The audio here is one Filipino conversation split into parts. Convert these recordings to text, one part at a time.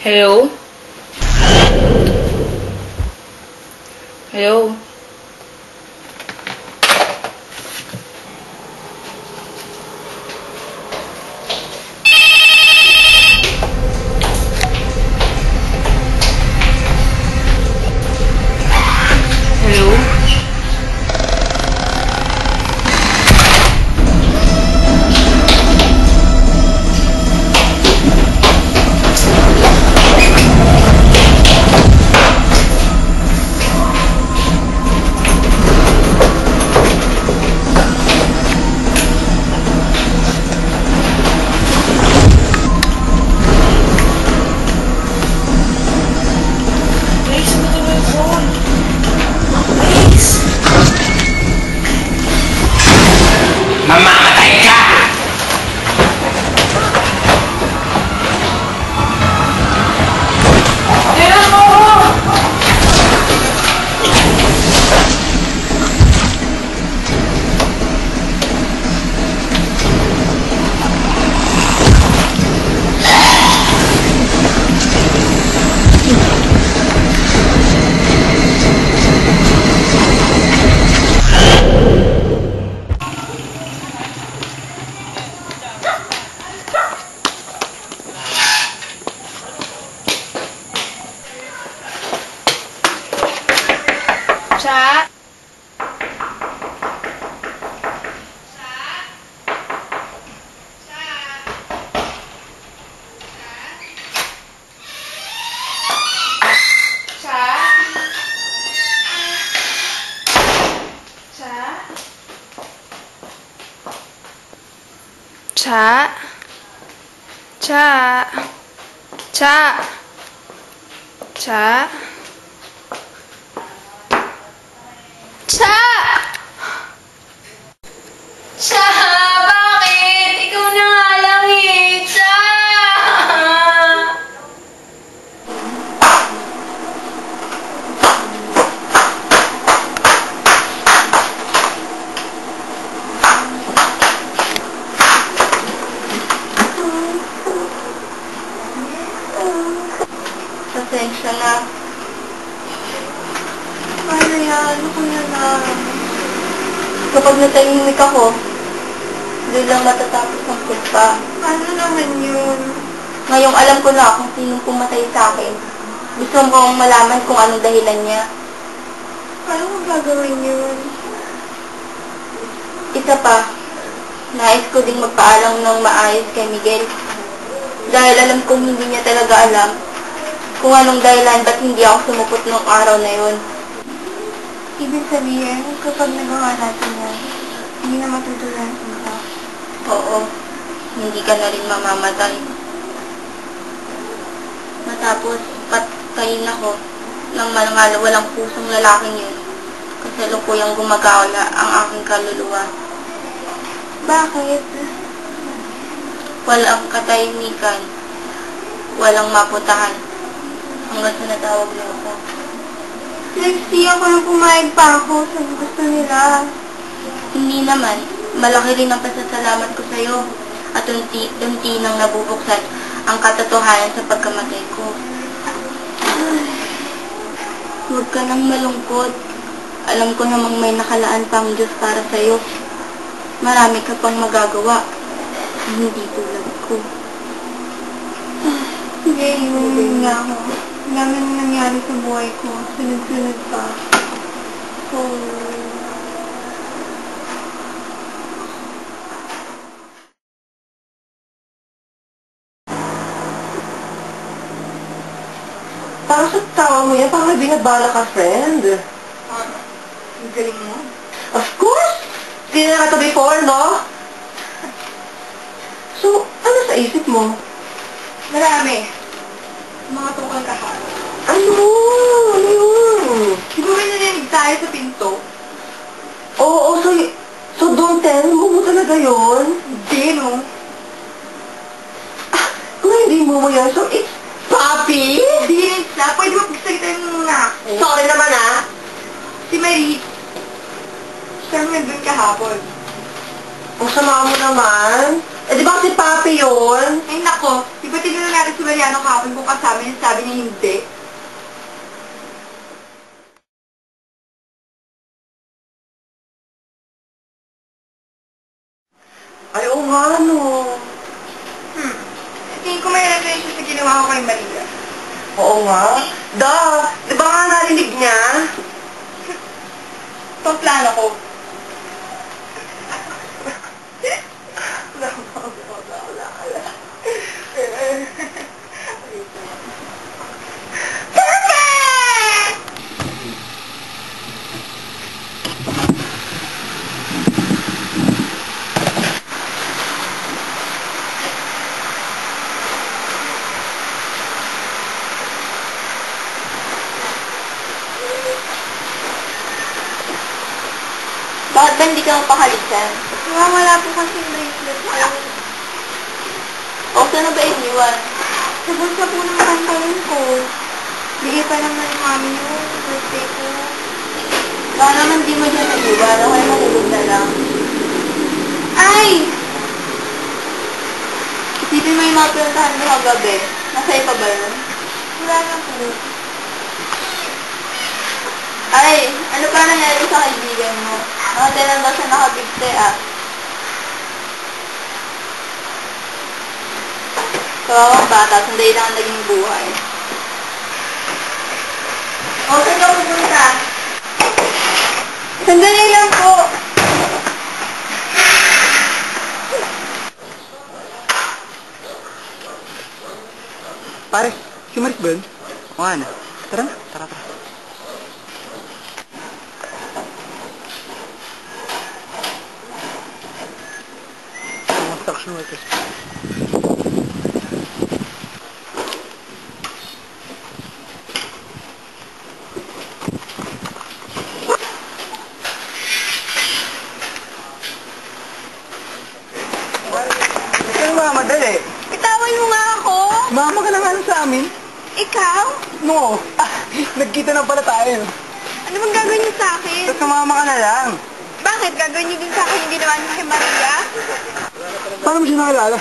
Hello? Hello? Mamamatay ka! Tingnan mo ako! Cha? Cha? Cha? Cha? Cha? Cha! Cha! Bakit? Ikaw na nga lang eh! Cha! Pasensya na. Ano yan? Ano ko na lang? Kapag natahimik ako, hindi lang matatapos ng kulpa. Ano naman yun? Ngayong alam ko na kung sinong pumatay sa akin. Gusto kong malaman kung anong dahilan niya. Paano mo gagawin yun? Isa pa, nais ko ding magpaalam ng maayos kay Miguel. Dahil alam kong hindi niya talaga alam kung anong dahilan ba't hindi ako sumupot nung araw na yun. Ibig sabihin, kapag nagawa natin yan, hindi na matutulan kita. Oo, hindi ka na rin mamamatay. Matapos, patayin ako ng mga walang pusong lalaking yun. Kasalukuyang gumagawala ang aking kaluluwa. Bakit? Walang katahimikan, walang maputahan, hanggang sa natawag na ako. Lexi, ako nang pumayag pa ako sa gusto nila. Hindi naman. Malaki rin ang pasasalamat ko sa'yo. At unti nang nabubuksan ang katotohanan sa pagkamatay ko. Huwag ka nang malungkot. Alam ko namang may nakalaan pa ang Diyos para sa'yo. Marami ka pang magagawa. Hindi tulad ko. Sige, yun nga ako. Dami na nangyari sa buhay ko. Sunod-sunod pa. So, parang sa tawa mo yan, parang binabala ka, friend. Ang galing mo? Of course! Hindi na nakata before, no? So, ano sa isip mo? Marami. Mga tukang kahapon. Ano? Ano yun? Siguro narinig tayo sa pinto. Oo, so don't tell mo talaga yun? Hindi, no? Ah, kung hindi mo yan, so it's Papi? Hindi, na. Pwede mo pagsagitan mo nga ako. Sorry naman, ah. Si Marie, siya nandun kahapon. Ang sama mo naman. Eh, di ba si Papi yun? Ay, nako. Di ba tinanong natin si Mariano kahapon kung kasama niya, sabi niya hindi. Ay, oo nga, no. Tingin ko may relation sa ginawa ko kay Maria. Oo nga. Di ba nga narinig niya? Ito ang plano ko. Bakit ba hindi ka mapakalitan? Wala po kasi yung bracelet ko. O, saan na ba iniwan? Sa bulsa po ng pantalon ko. Bigay pa naman ng mami yung birthday ko. Baka naman di mo dyan naiwan. Ako ay mahulog na lang. Ay! Isipin mo yung mga pinuntahan mo kagabi. Nasa'yo pa ba yun? Wala na po. Ay, ano pa nangyari sa kaibigan mo? Nakatilan ba siya nakabigte Kawawang bata, sandali lang ang naging buhay. O, saan ka pupunta? Sandali lang po. Pare, si Maris ba yun? O nga na. Tara na, tara. Construction workers. Ito mga madali. Itawan mo nga ako. Mama ka na nga sa amin. Ikaw? No. Nagkita na pala tayo. Ano bang gagawin niyo sa akin? Tapos kumama ka na lang. Bakit? Gagawin niyo din sa akin yung ginawa niyo kay Maria? Paano mo siya nakilala?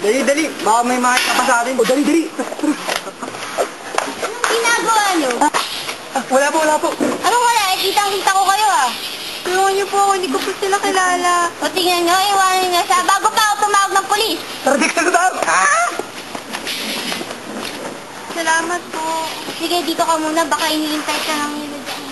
Dali. Baka may makita pa sa atin. O, dali. Anong ginagawa niyo? Wala po. Ano wala? Kitang-kita ko kayo Tulungan niyo po ako, hindi ko po sila kilala. O tingnan niyo, iwanan niyo siya bago pa ako tumawag ng pulis. Tara, Dick, sa tayo. Salamat po. Sige, dito ka muna. Baka hinihintay ka ng nila dyan.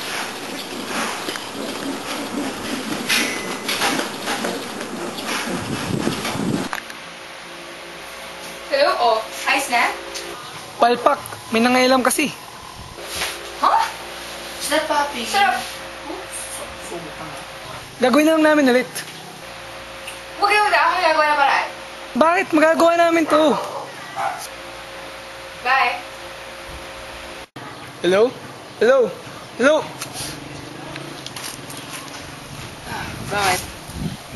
Hello? Ayos na? Palpak, may nangailam kasi. Huh? Is that Papi? Sarap. Gagawin na lang namin ulit. Huwag kayo ako nagagawa na paraan. Bakit? Magagawa namin to. Bye. Hello? Bakit?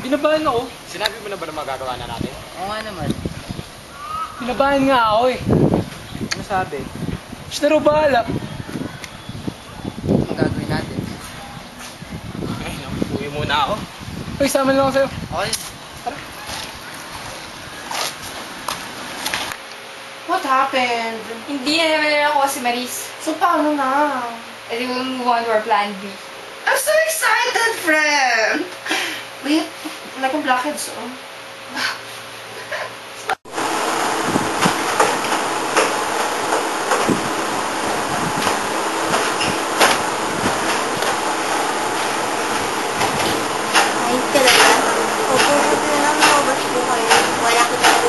Binabahan ako. Sinabi mo na ba na magagawa na natin? Oo nga naman. Binabahan nga ako eh. Ano sabi? Siya na raw bahala. Magagawin natin. Ay, uwi muna ako. Uy, sama na lang ako sa'yo. Okay. What happened? Hindi na naman ako si Maris. So, paano na? And then we'll move on to our plan B. I'm so excited, friend! Wait, like a blockheads, Ayos ka na ba? Opo, buti na lang nakabas po kayo. Wala ko na po.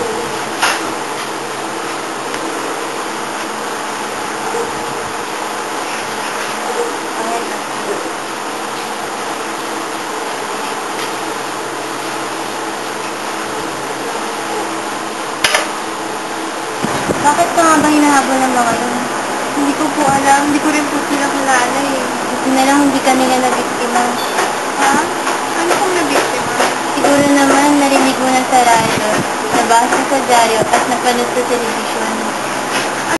Bakit ka nga ba hinahabol ng mga yun? Hindi ko po alam. Hindi ko rin po sila kilala Buti na lang hindi kami nga nabiktima. Ha? Ano kong nabiktima? Siguro naman narinig mo na sa radyo, nabasa sa dyaryo at napanood sa telebisyon.